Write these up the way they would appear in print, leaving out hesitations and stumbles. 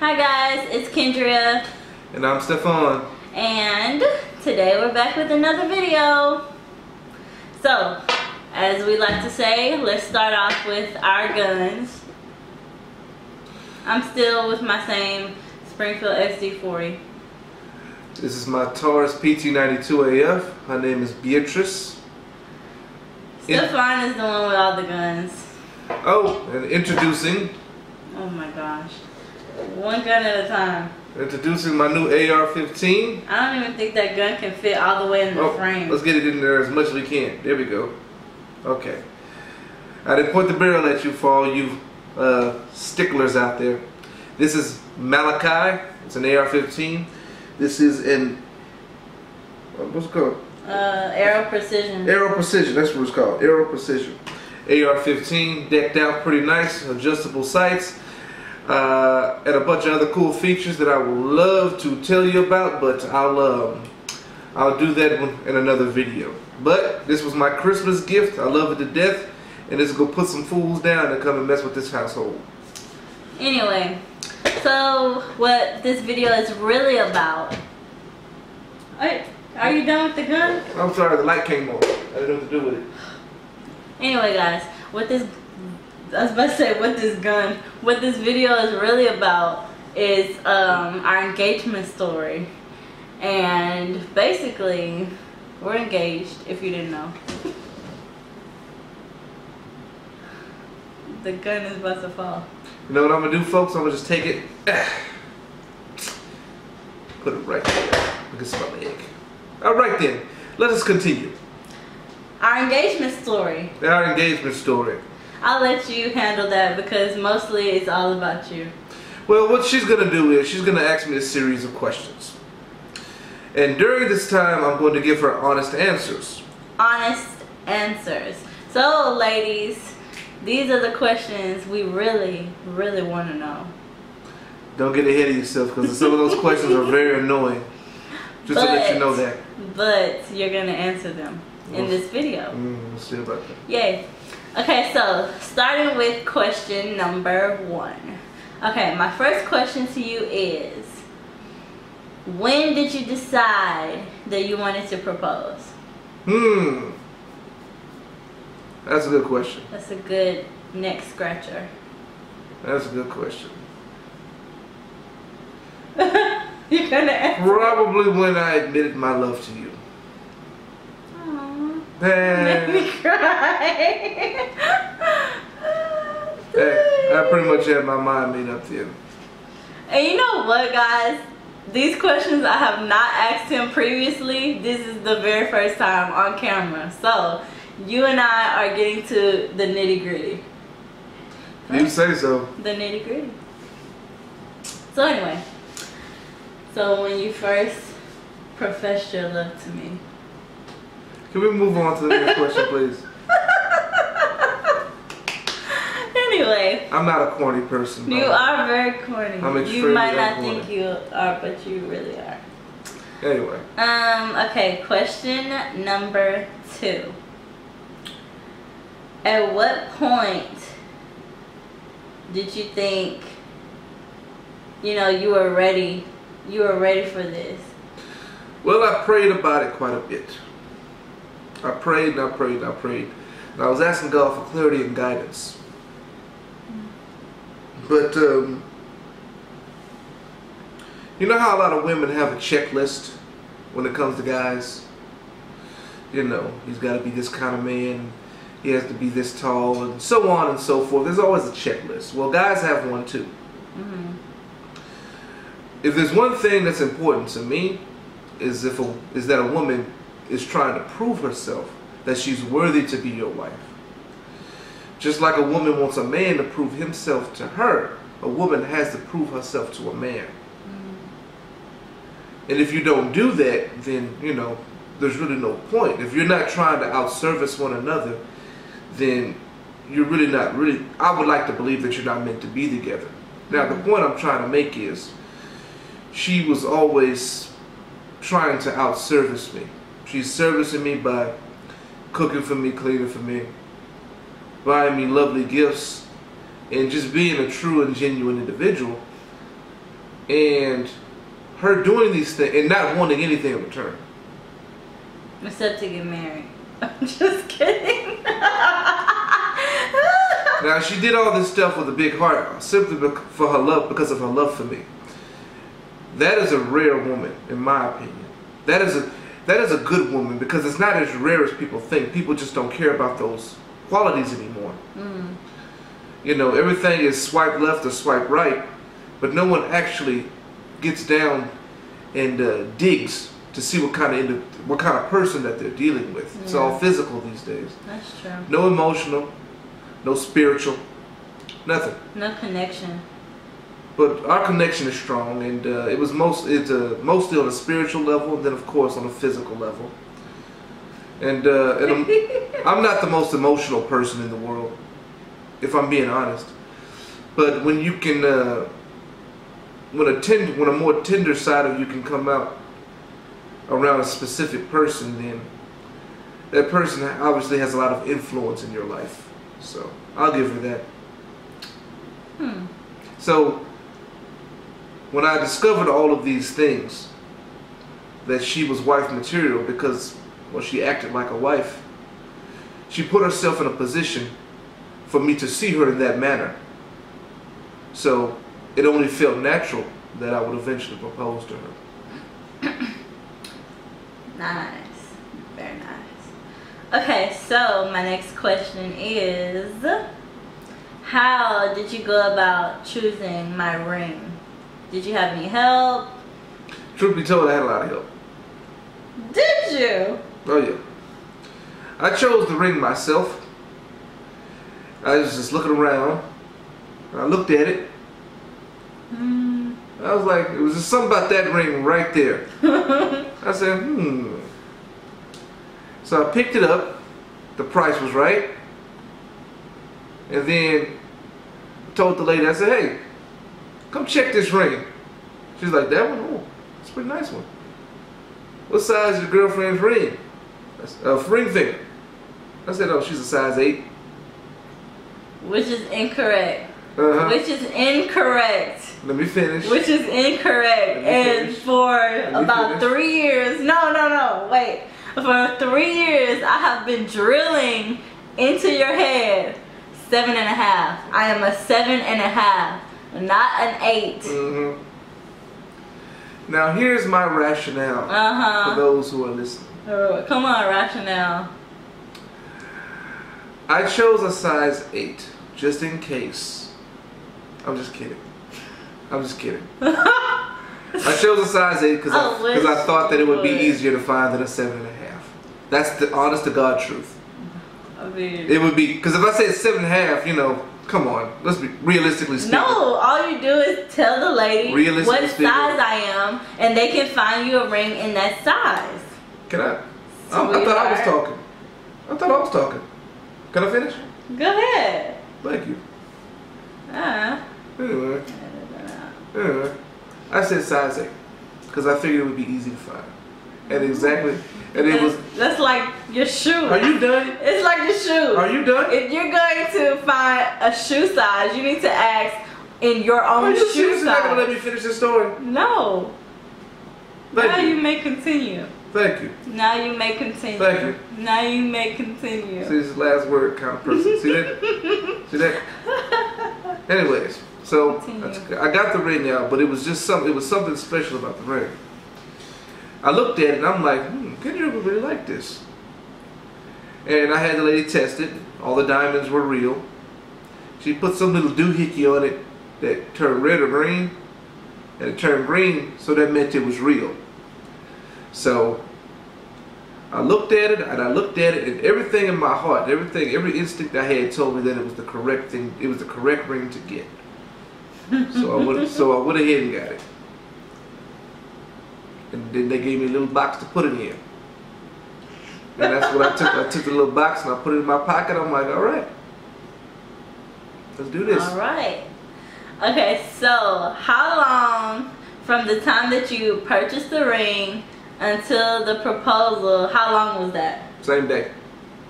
Hi guys, it's Kendria. And I'm Stefan. And today we're back with another video. So, as we like to say, let's start off with our guns. I'm still with my same Springfield SD40. This is my Taurus PT92AF. Her name is Beatrice. Stefan is the one with all the guns. Oh, and introducing. Oh my gosh. One gun at a time. Introducing my new AR-15. I don't even think that gun can fit all the way in the frame. Let's get it in there as much as we can. There we go. Okay. I didn't point the barrel at you for all you sticklers out there. This is Malachi. It's an AR-15. This is an what's it called? Aero Precision. Aero Precision. That's what it's called. Aero Precision. AR-15 decked out pretty nice. Adjustable sights. And a bunch of other cool features that I would love to tell you about, but I'll do that in another video. But this was my Christmas gift. I love it to death, and this is gonna put some fools down and come and mess with this household. Anyway, so what this video is really about. Are you done with the gun? I'm sorry, the light came on. I didn't know what to do with it. Anyway, guys, what this video is really about is our engagement story. And basically, we're engaged, if you didn't know. The gun is about to fall. You know what I'm gonna do, folks? I'm gonna just take it, put it right there. Look at my leg. Alright then, let us continue. Our engagement story. Our engagement story. I'll let you handle that because mostly it's all about you. Well, what she's going to do is she's going to ask me a series of questions. And during this time, I'm going to give her honest answers. Honest answers. So, ladies, these are the questions we really, really want to know. Don't get ahead of yourself because some of those questions are very annoying. Just to let you know that. But you're going to answer them in this video. We'll see about that. Yay. Okay, so starting with question number 1. Okay, my first question to you is, when did you decide that you wanted to propose? That's a good question. That's a good neck scratcher. That's a good question. You're gonna answer? Probably when I admitted my love to you. Make me cry. I pretty much had my mind made up then. And you know what, guys? These questions I have not asked him previously. This is the very first time on camera. So, you and I are getting to the nitty-gritty. You say so. The nitty-gritty. So anyway. So when you first professed your love to me. Can we move on to the next question, please? Anyway. I'm not a corny person. You are very corny. I'm extremely You might not corny. think you are, but you really are. Anyway. Okay, question number 2. At what point did you think, you know, you were ready for this? Well, I prayed about it quite a bit. I prayed and I prayed and I prayed. And I was asking God for clarity and guidance. But, you know how a lot of women have a checklist when it comes to guys? You know, he's got to be this kind of man. He has to be this tall and so on and so forth. There's always a checklist. Well, guys have one too. If there's one thing that's important to me, is that a woman is trying to prove herself that she's worthy to be your wife. Just like a woman wants a man to prove himself to her, a woman has to prove herself to a man. And if you don't do that, then, you know, there's really no point. If you're not trying to outservice one another, then you're really not I would like to believe that you're not meant to be together. Now, the point I'm trying to make is, she was always trying to outservice me. She's servicing me by cooking for me, cleaning for me, buying me lovely gifts, and just being a true and genuine individual. and her doing these things and not wanting anything in return. Except to get married. I'm just kidding. Now, she did all this stuff with a big heart simply for her love, because of her love for me. That is a rare woman, in my opinion. That is a good woman, because it's not as rare as people think. People just don't care about those qualities anymore. Mm. You know, everything is swipe left or swipe right, but no one actually gets down and digs to see what kind of person that they're dealing with. Yeah. It's all physical these days. That's true. No emotional, no spiritual, nothing. No connection. But our connection is strong, and it's mostly on a spiritual level, and then of course on a physical level. And I'm not the most emotional person in the world, if I'm being honest. But when you can, when a more tender side of you can come out around a specific person, then that person obviously has a lot of influence in your life. So I'll give her that. So when I discovered all of these things, that she was wife material because, well, she acted like a wife, she put herself in a position for me to see her in that manner. So it only felt natural that I would eventually propose to her. Nice. Very nice. Okay, so my next question is, how did you go about choosing my ring? Did you have any help? Truth be told, I had a lot of help. Did you? Oh yeah. I chose the ring myself. I was just looking around. I looked at it. I was like, it was just something about that ring right there. I said, So I picked it up. The price was right. And then I told the lady, I said, hey, come check this ring. She's like, that one? Oh, it's a pretty nice one. What size is your girlfriend's ring? Ring finger. I said, oh, she's a size 8. Which is incorrect. Which is incorrect. Let me finish. Which is incorrect. And for about 3 years, no, wait. For 3 years, I have been drilling into your head 7.5. I am a 7.5, not an 8. Now here's my rationale for those who are listening. Come on, rationale. I chose a size 8 just in case. I'm just kidding. I chose a size 8 because I thought that it would be easier to find than a 7.5. That's the honest to God truth. I mean, it would be, because if I said 7.5, you know, come on, let's be realistically speaking. No, all you do is tell the lady what size I am, and they can find you a ring in that size. Can I? I thought I was talking. Can I finish? Go ahead. Thank you. Anyway, I said size 8 because I figured it would be easy to find. And that's like your shoe. Are you done? It's like your shoe. Are you done? If you're going to find a shoe size, you need to ask in your own shoe size. Are you not gonna let me finish the story? No. Now you may continue. Thank you. Now you may continue. Thank you. Now you may continue. See, this is last word kind of person. See that? See that? Anyways, so I got the ring out, but it was something special about the ring. I looked at it and I'm like, Kendra would really like this. And I had the lady test it. All the diamonds were real. She put some little doohickey on it that turned red or green. And it turned green, so that meant it was real. So I looked at it and everything in my heart, every instinct I had told me that it was the correct thing, it was the correct ring to get. So I went ahead and got it. And then they gave me a little box to put it in. And that's what I took. I took the little box and I put it in my pocket. I'm like, all right, let's do this. All right. Okay, so how long from the time that you purchased the ring until the proposal, how long was that? Same day.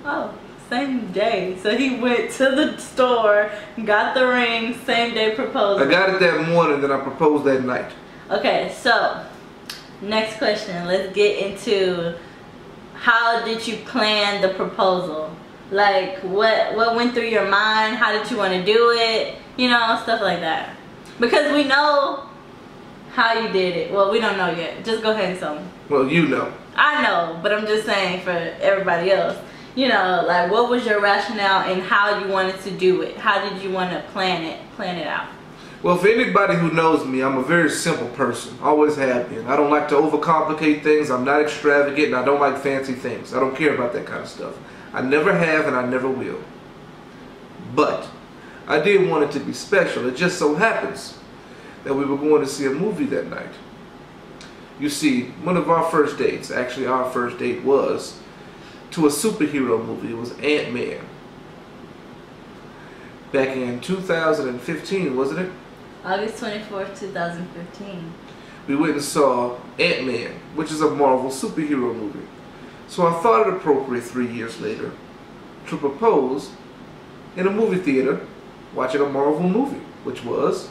Oh, same day. So he went to the store, got the ring, same day proposal. I got it that morning, then I proposed that night. Okay, so next question. Let's get into how did you plan the proposal? Like what went through your mind? How did you want to do it? You know, stuff like that. Because we know how you did it. Well, we don't know yet. Just go ahead and tell me. Well, you know. I know, but I'm just saying for everybody else. You know, like what was your rationale and how you wanted to do it? How did you want to plan it out? Well, for anybody who knows me, I'm a very simple person. Always have been. I don't like to overcomplicate things. I'm not extravagant, and I don't like fancy things. I don't care about that kind of stuff. I never have, and I never will. But I did want it to be special. It just so happens that we were going to see a movie that night. You see, one of our first dates, actually our first date was to a superhero movie. It was Ant-Man. Back in 2015, wasn't it? August 24th, 2015. We went and saw Ant-Man, which is a Marvel superhero movie. So I thought it appropriate 3 years later to propose in a movie theater watching a Marvel movie, which was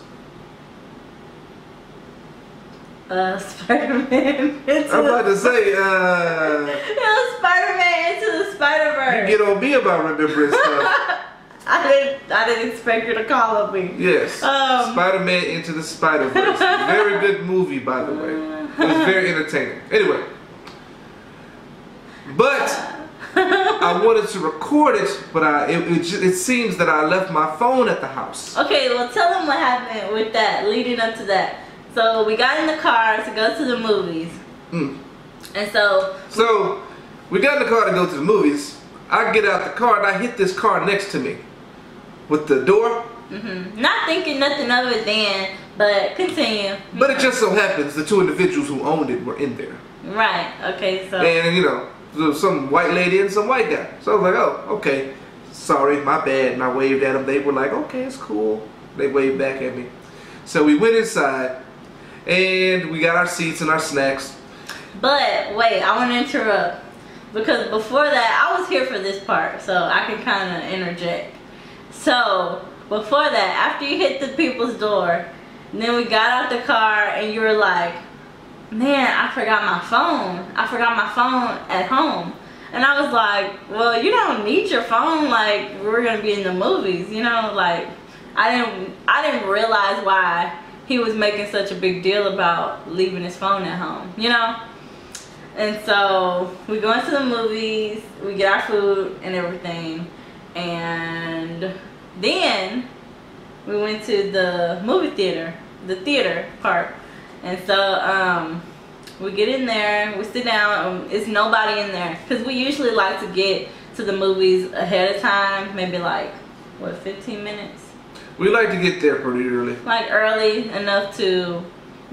Spider-Man. I'm about to say, it was Spider-Man Into the Spider-Verse. You get on me about remembering stuff. I didn't expect you to call on me. Yes. Spider-Man Into the Spider-Verse. Very good movie, by the way. It was very entertaining. Anyway. But I wanted to record it, but it seems that I left my phone at the house. Okay, well tell them what happened with that, leading up to that. So we got in the car to go to the movies. And so we got in the car to go to the movies. I get out the car and I hit this car next to me with the door. Not thinking nothing of it then, but continue. But it just so happens the two individuals who owned it were in there. Right, okay, so. And you know, there was some white lady and some white guy. So I was like, oh, okay, sorry, my bad. And I waved at them. They were like, okay, it's cool. They waved back at me. So we went inside and we got our seats and our snacks. But wait, I want to interrupt. Because before that, I was here for this part, so I can kind of interject. So, before that, after you hit the people's door, and then we got out the car and you were like, man, I forgot my phone. I forgot my phone at home. And I was like, well, you don't need your phone, like, we're going to be in the movies, you know? Like, I didn't realize why he was making such a big deal about leaving his phone at home, you know? And so we go into the movies, we get our food and everything, and then we went to the movie theater, the theater part. And so we get in there, we sit down, it's nobody in there, because we usually like to get to the movies ahead of time, maybe like, what, 15 minutes? We like to get there pretty early. Like early enough to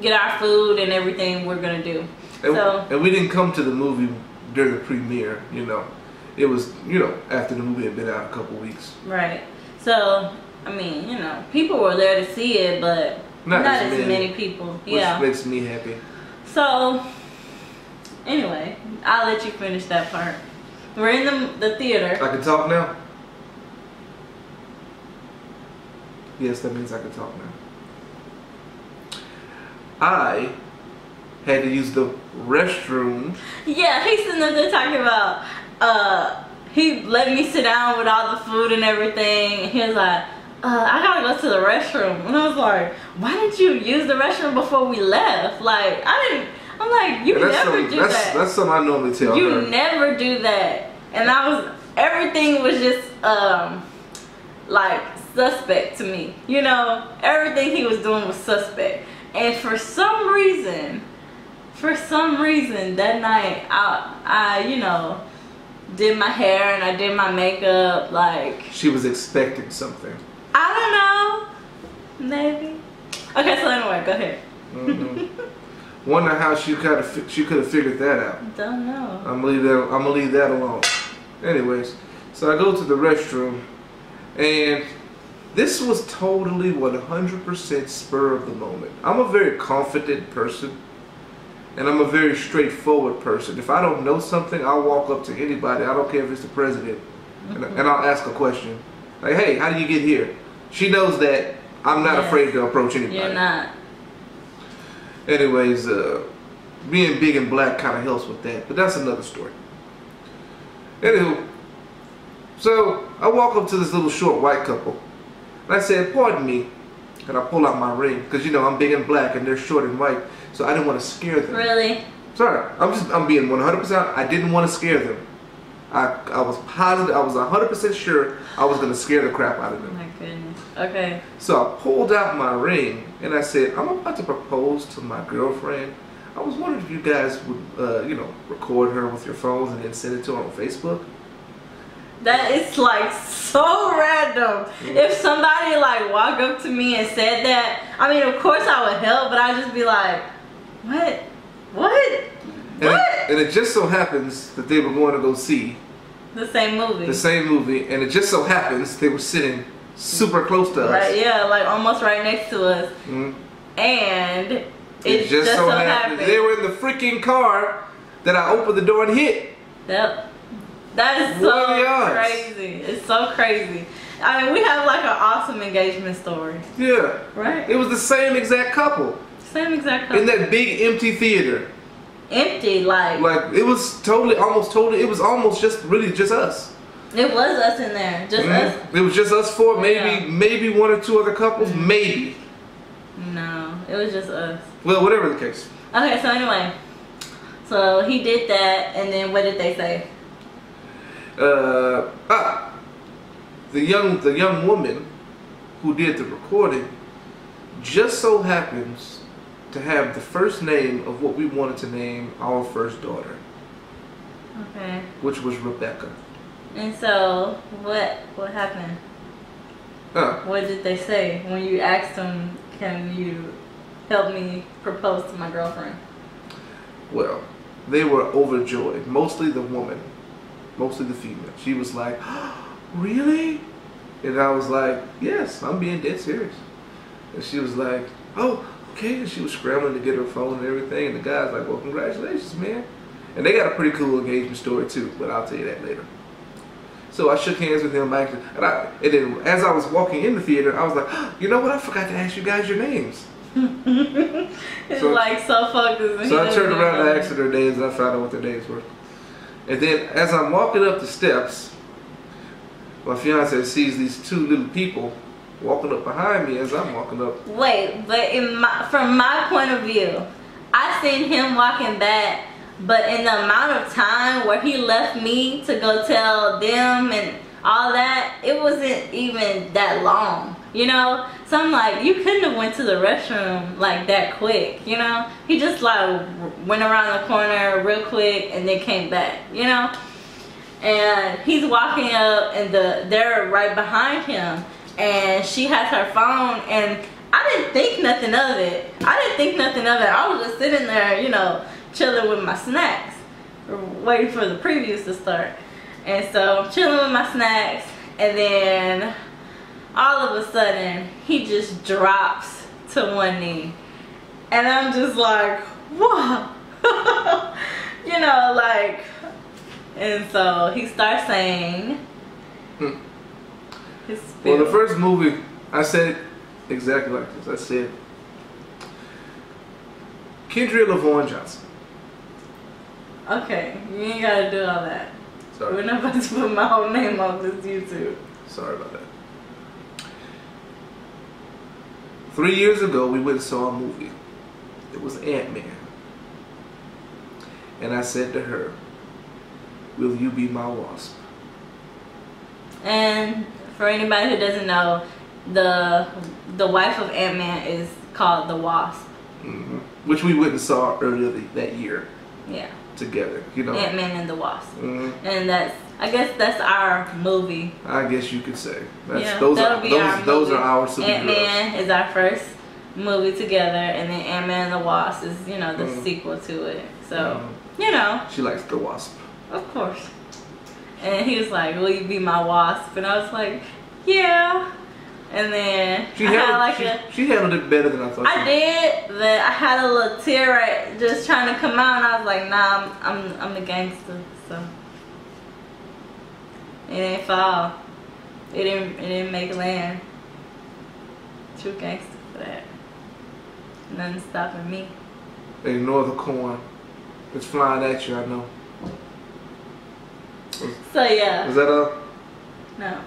get our food and everything we're going to do. And we didn't come to the movie during the premiere, you know. It was, you know, after the movie had been out a couple weeks. Right. So, I mean, you know, people were there to see it, but not as many people. Which makes me happy. So, anyway, I'll let you finish that part. We're in the theater. I can talk now? Yes, that means I can talk now. I had to use the restroom. Yeah, he's sitting up there talking about, he let me sit down with all the food and everything, and he was like, I gotta go to the restroom. And I was like, why didn't you use the restroom before we left? Like, I'm like, you never do that. That's something I normally tell her. You never do that. And everything was just, like, suspect to me. You know, everything he was doing was suspect. And for some reason, that night, I you know, did my hair and I did my makeup, like. She was expecting something. I don't know. Maybe. Okay, so anyway, go ahead. Wonder how she could have figured that out. Don't know. I'm gonna leave that alone. Anyways, so I go to the restroom, and this was totally 100% spur of the moment. I'm a very confident person, and I'm a very straightforward person. If I don't know something, I'll walk up to anybody. I don't care if it's the president. and I'll ask a question. Like, hey, how do you get here? She knows that I'm not afraid to approach anybody. You're not. Anyways, being big and black kind of helps with that, but that's another story. Anywho, so I walk up to this little short white couple, and I said, pardon me, and I pull out my ring, because you know I'm big and black and they're short and white, so I didn't want to scare them. Really? Sorry, I'm being 100%, I didn't want to scare them. I was positive, I was 100% sure I was going to scare the crap out of them. Oh my goodness. Okay. So I pulled out my ring and I said, I'm about to propose to my girlfriend. I was wondering if you guys would, record her with your phones and then send it to her on Facebook. That is like so random. If somebody like walked up to me and said that, I mean, of course I would help, but I'd just be like, what? What? And it just so happens that they were going to go see the same movie. The same movie, and it just so happens they were sitting super close to us. Right, yeah, like almost right next to us. Mm-hmm. And it just so happened they were in the freaking car that I opened the door and hit. Yep. That is so crazy. It's so crazy. I mean, we have like an awesome engagement story. Yeah. Right? It was the same exact couple. Same exact couple. In that big empty theater. Empty, like it was it was almost just us. It was us in there, just us. It was just us four, maybe one or two other couples, maybe. No, it was just us. Well, whatever the case. Okay, so anyway, so he did that, and then what did they say? The young woman who did the recording just so happens to have the first name of what we wanted to name our first daughter. Okay. Which was Rebecca. And so, what happened? What did they say when you asked them, can you help me propose to my girlfriend? Well, they were overjoyed. Mostly the woman. Mostly the female. She was like, oh, really? And I was like, yes, I'm being dead serious. And she was like, oh, okay. And she was scrambling to get her phone and everything. And the guy's like, well, congratulations, man. And they got a pretty cool engagement story too, but I'll tell you that later. So I shook hands with him, and then as I was walking in the theater, I was like, oh, you know what? I forgot to ask you guys your names. It's so, like so focused. So I turned around and asked her their names, and I found out what their names were. And then as I'm walking up the steps, my fiance sees these two little people walking up behind me as I'm walking up. Wait, but from my point of view, I seen him walking back, but in the amount of time where he left me to go tell them and all that, it wasn't even that long, you know? So I'm like, you couldn't have went to the restroom like that quick, you know? He just like went around the corner real quick and then came back, you know? And he's walking up and they're right behind him, and she has her phone, and I didn't think nothing of it. I was just sitting there, you know, chilling with my snacks, waiting for the previews to start. And so chilling with my snacks, and then all of a sudden he just drops to one knee, and I'm just like, whoa. You know, like, and so he starts saying his spiel. Well, the first movie, I said it exactly like this. I said, Kendria LaVaughn Johnson. Okay, you ain't gotta do all that. Sorry. We're not about to put my whole name on this YouTube. Sorry about that. 3 years ago, we went and saw a movie. It was Ant-Man. And I said to her, will you be my wasp? And for anybody who doesn't know, the wife of Ant-Man is called the Wasp. Mm-hmm. Which we went and saw earlier that year. Yeah. Together, you know. Ant-Man and the Wasp. Mm-hmm. And I guess that's our movie. I guess you could say. Those are our superheroes. Ant-Man is our first movie together, and then Ant-Man and the Wasp is, you know, the sequel to it. So, you know. She likes the Wasp. Of course. And he was like, will you be my wasp? And I was like, yeah. And then she handled it better than I thought. I did, but I had a little tear just trying to come out, and I was like, nah, I'm a gangster, so. It didn't fall. It didn't make land. True gangster for that. Nothing stopping me. Ignore the corn. It's flying at you, I know. So yeah. Is that all? No.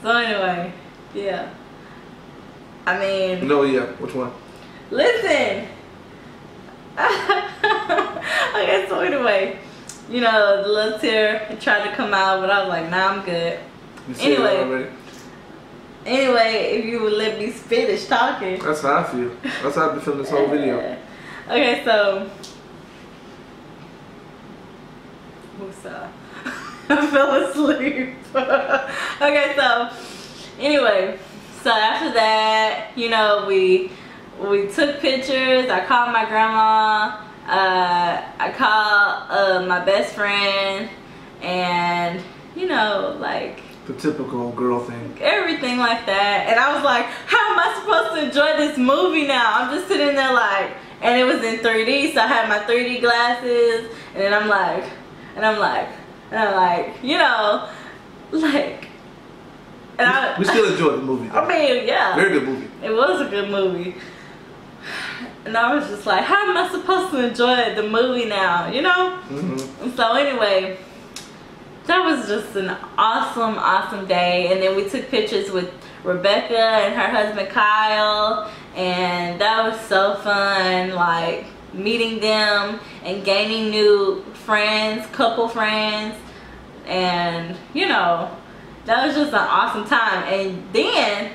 So anyway, yeah. I mean. No, yeah. Which one? Listen. Okay, so anyway, you know, the little tear tried to come out, but I was like, nah, I'm good. You said it already? Anyway, if you would let me finish talking. That's how I feel. That's how I've been feeling this whole video. Okay, so. Woosah. I fell asleep. Okay, so anyway, so after that, you know, we took pictures. I called my grandma. I called my best friend, and you know, like the typical girl thing. Everything like that. And I was like, how am I supposed to enjoy this movie now? I'm just sitting there like, and it was in 3D, so I had my 3D glasses, and then I'm like, you know, like, and we still enjoyed the movie though. I mean, yeah. Very good movie. It was a good movie. And I was just like, how am I supposed to enjoy the movie now, you know? Mm-hmm. And so anyway, that was just an awesome, awesome day. And then we took pictures with Rebecca and her husband Kyle, and that was so fun, like meeting them and gaining new friends, couple friends, and you know, that was just an awesome time. And then,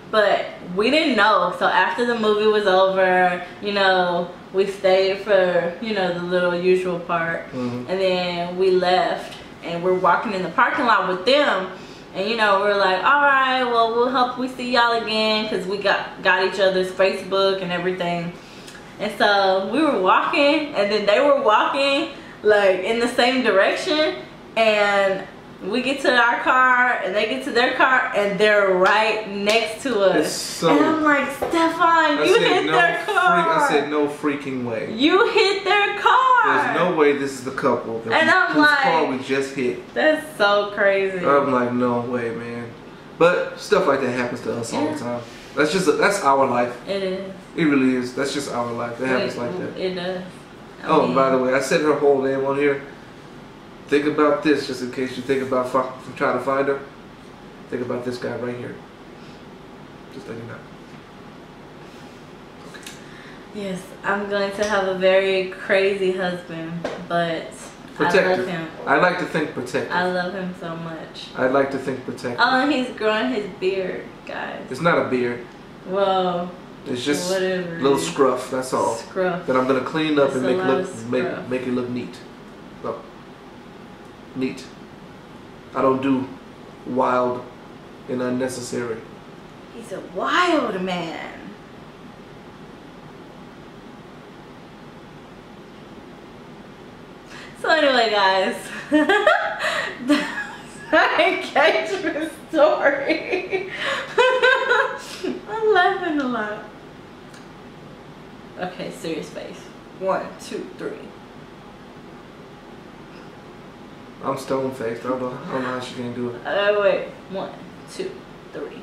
but we didn't know, so after the movie was over, you know, we stayed for, you know, the little usual part, and then we left, and we're walking in the parking lot with them. And you know, we're like, all right, well, we'll hope we see y'all again, because we got each other's Facebook and everything. And so we were walking, and then they were walking like in the same direction, and we get to our car and they get to their car, and they're right next to us. And I'm like, Stefan, you hit their car. I said, no freaking way. You hit their car. There's no way this is the couple and I'm whose like, car we just hit. That's so crazy. I'm like, no way, man. But stuff like that happens to us all the time. That's our life. It is. It really is. That's just our life. It happens like that. It does. Oh, and by the way, I said her whole name on here. Think about this, just in case you think about trying to find her. Think about this guy right here. Just let you know. Okay. Yes, I'm going to have a very crazy husband, but protective. I love him. I like to think protective. I love him so much. I like to think protective. Oh, and he's growing his beard, guys. It's not a beard. Whoa. It's just whatever, a little scruff, that's all. Scruff. That I'm gonna clean up and make make it look neat. So, neat. I don't do wild and unnecessary. He's a wild man. So anyway, guys, that's our engagement story. I'm laughing a lot. Okay, serious face. 1, 2, 3. I'm stone faced. I don't know how she can do it. Wait. 1, 2, 3.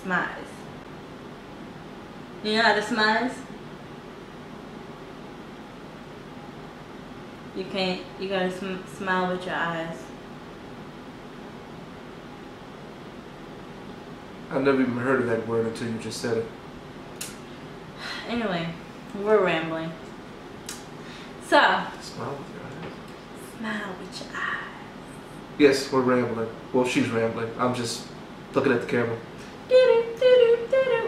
Smiles. You know how to smiles? You can't. You gotta smile with your eyes. I've never even heard of that word until you just said it. Anyway, we're rambling. So. Smile with your eyes. Smile with your eyes. Yes, we're rambling. Well, she's rambling. I'm just looking at the camera.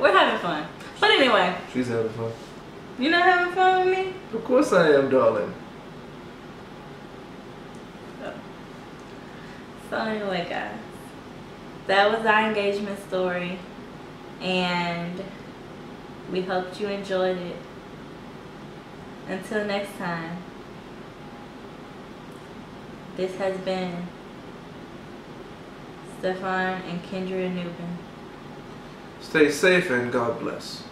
We're having fun. But anyway. She's having fun. You not having fun with me? Of course I am, darling. So anyway, guys, that was our engagement story, and we hoped you enjoyed it. Until next time, this has been Stefan and Kendra Newman. Stay safe and God bless.